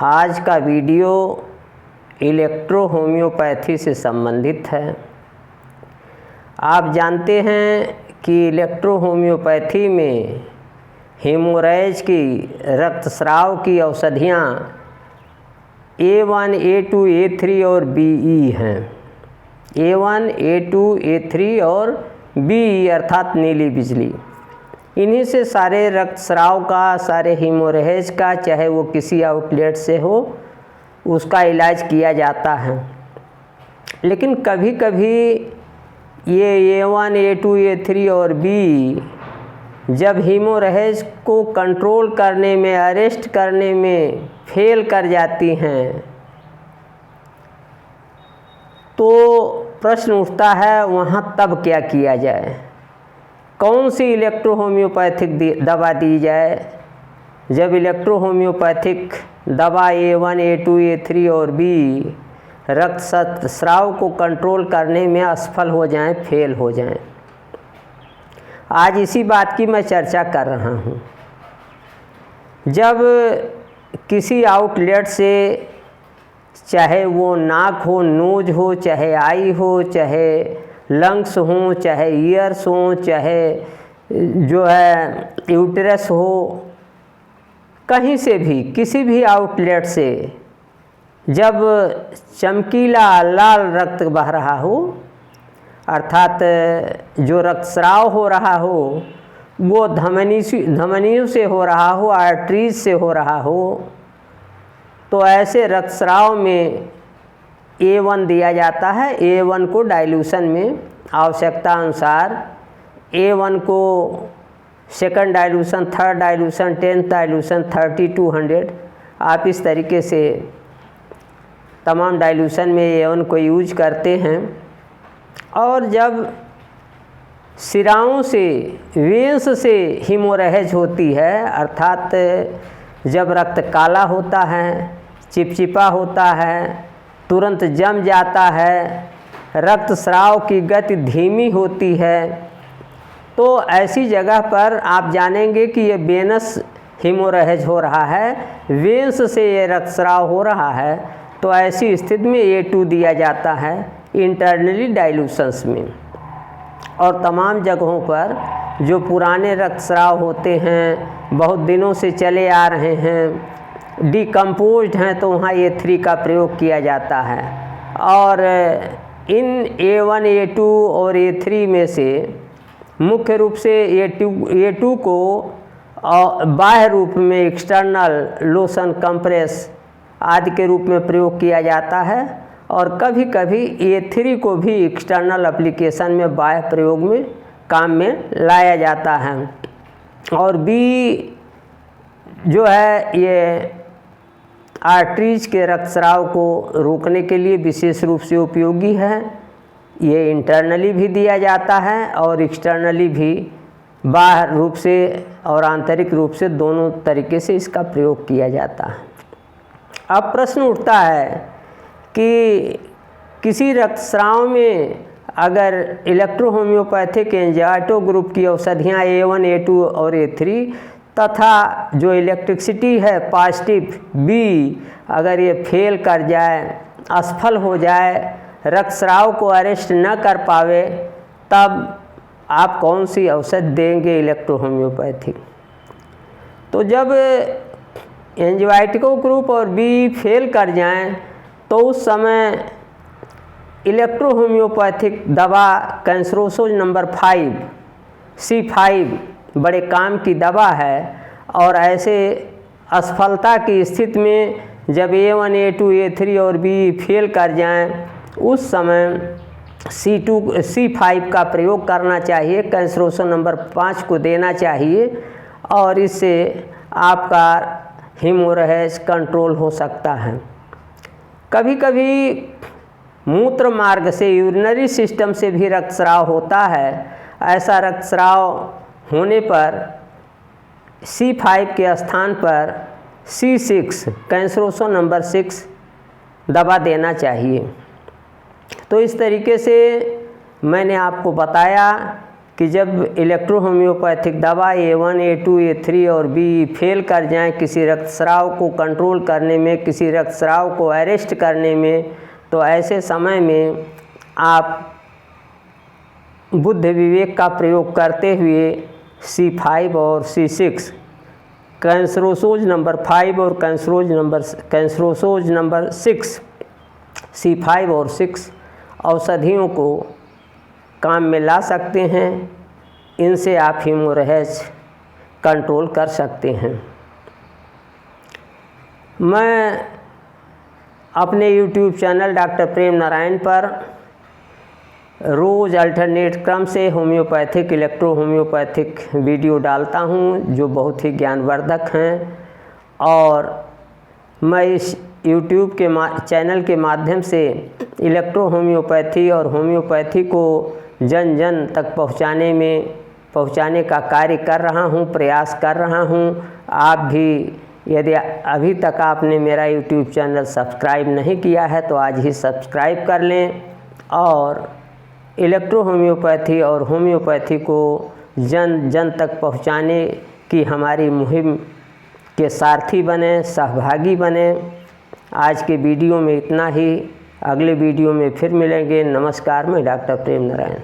आज का video electro homeopathy से संबंधित है। आप जानते हैं कि इलेक्ट्रो होम्योपैथी में हेमोरेज की रक्तस्राव की औषधियाँ A1, A2, A3 और BE हैं। A1, A2, A3 और BE अर्थात नीली बिजली। इन्हीं से सारे रक्तस्राव का, सारे हेमोरेज का, चाहे वो किसी आउटलेट से हो, उसका इलाज किया जाता है। लेकिन कभी कभी ये A1, A2, A3 और BE जब हेमोरेज को कंट्रोल करने में, अरेस्ट करने में फेल कर जाती हैं, तो प्रश्न उठता है वहाँ तब क्या किया जाए, कौन सी इलेक्ट्रो होम्योपैथिक दवा दी जाए। जब इलेक्ट्रो होम्योपैथिक दवा A1, A2, A3 और BE रक्तस्राव को कंट्रोल करने में असफल हो जाएं, फेल हो जाएं। आज इसी बात की मैं चर्चा कर रहा हूँ। जब किसी आउटलेट से, चाहे वो नाक हो, नोज हो, चाहे आई हो, चाहे लंग्स हों, चाहे ईयर्स हों, चाहे जो है यूटेरस हो, कहीं से भी, किसी भी आउटलेट से जब चमकीला लाल रक्त बह रहा हो, अर्थात जो रक्तस्राव हो रहा हो वो धमनियों से हो रहा हो, आर्टरीज से हो रहा हो, तो ऐसे रक्तस्राव में A1 दिया जाता है। A1 को डाइल्यूशन में आवश्यकता अनुसार A1 को second dilution, third dilution, 10th dilution, 30-200, आप इस तरीके से तमाम डाइल्यूशन में A1 को यूज करते हैं। और जब सिराओं से, वेंस से हेमोरेज होती है, अर्थात जब रक्त काला होता है, चिपचिपा होता है, तुरंत जम जाता है, रक्तस्राव की गति धीमी होती है, तो ऐसी जगह पर आप जानेंगे कि ये वेनस हेमोरेज हो रहा है, वेंस से ये रक्तस्राव हो रहा है। तो ऐसी स्थिति में A2 दिया जाता है इंटरनली डाइल्यूशंस में। और तमाम जगहों पर जो पुराने रक्तस्राव होते हैं, बहुत दिनों से चले आ रहे हैं, डिकम्पोज्ड हैं, तो वहाँ A3 का प्रयोग किया जाता है। और इन A1, A2 और A3 में से मुख्य रूप से A2 को बाह्य रूप में एक्सटर्नल लोशन, कंप्रेस आदि के रूप में प्रयोग किया जाता है, और कभी कभी A3 को भी एक्सटर्नल एप्लीकेशन में, बाह्य प्रयोग में, काम में लाया जाता है। और B जो है ये आर्टरीज के रक्तस्राव को रोकने के लिए विशेष रूप से उपयोगी है। ये इंटरनली भी दिया जाता है और एक्सटर्नली भी, बाह्य रूप से और आंतरिक रूप से, दोनों तरीके से इसका प्रयोग किया जाता है। अब प्रश्न उठता है कि किसी रक्तस्राव में अगर इलेक्ट्रो होम्योपैथिक एंजाइटो ग्रुप की औषधियाँ A1, A2 और A3 तथा जो इलेक्ट्रिसिटी है पॉजिटिव B, अगर ये फेल कर जाए, असफल हो जाए, रक्तस्राव को अरेस्ट न कर पावे, तब आप कौन सी औषध देंगे इलेक्ट्रो होम्योपैथिक। तो जब एंजाइटिको ग्रुप और B फेल कर जाएं, तो उस समय इलेक्ट्रो होम्योपैथिक दवा कैंसरोसोज नंबर 5, C5 बड़े काम की दवा है। और ऐसे असफलता की स्थिति में जब A1, A2, A3 और BE फेल कर जाएं, उस समय C5 का प्रयोग करना चाहिए, कैंसरोसो नंबर 5 को देना चाहिए, और इससे आपका हेमोरेज कंट्रोल हो सकता है। कभी कभी मूत्र मार्ग से, यूरिनरी सिस्टम से भी रक्तस्राव होता है। ऐसा रक्तस्राव होने पर C5 के स्थान पर C6, कैंसरोसो नंबर 6 दवा देना चाहिए। तो इस तरीके से मैंने आपको बताया कि जब इलेक्ट्रो होम्योपैथिक दवा A1, A2, A3 और B फेल कर जाएं किसी रक्तस्राव को कंट्रोल करने में, किसी रक्तस्राव को अरेस्ट करने में, तो ऐसे समय में आप बुद्ध विवेक का प्रयोग करते हुए C5 और C6 कैंसरोसोज नंबर 5 और कैंसरोसोज नंबर 6 C5 और 6 औषधियों को काम में ला सकते हैं। इनसे आप हीमोरेज कंट्रोल कर सकते हैं। मैं अपने YouTube चैनल डॉक्टर प्रेम नारायण पर रोज़ अल्टरनेट क्रम से होम्योपैथिक, इलेक्ट्रो होम्योपैथिक वीडियो डालता हूं जो बहुत ही ज्ञानवर्धक हैं, और मैं इस YouTube के चैनल के माध्यम से इलेक्ट्रो होम्योपैथी और होम्योपैथी को जन जन तक पहुंचाने का कार्य कर रहा हूं, प्रयास कर रहा हूं। आप भी यदि अभी तक आपने मेरा YouTube चैनल सब्सक्राइब नहीं किया है तो आज ही सब्सक्राइब कर लें, और इलेक्ट्रो होम्योपैथी और होम्योपैथी को जन जन तक पहुंचाने की हमारी मुहिम के सारथी बने, सहभागी बने। आज के वीडियो में इतना ही। अगले वीडियो में फिर मिलेंगे। नमस्कार, मैं डॉक्टर प्रेम नारायण।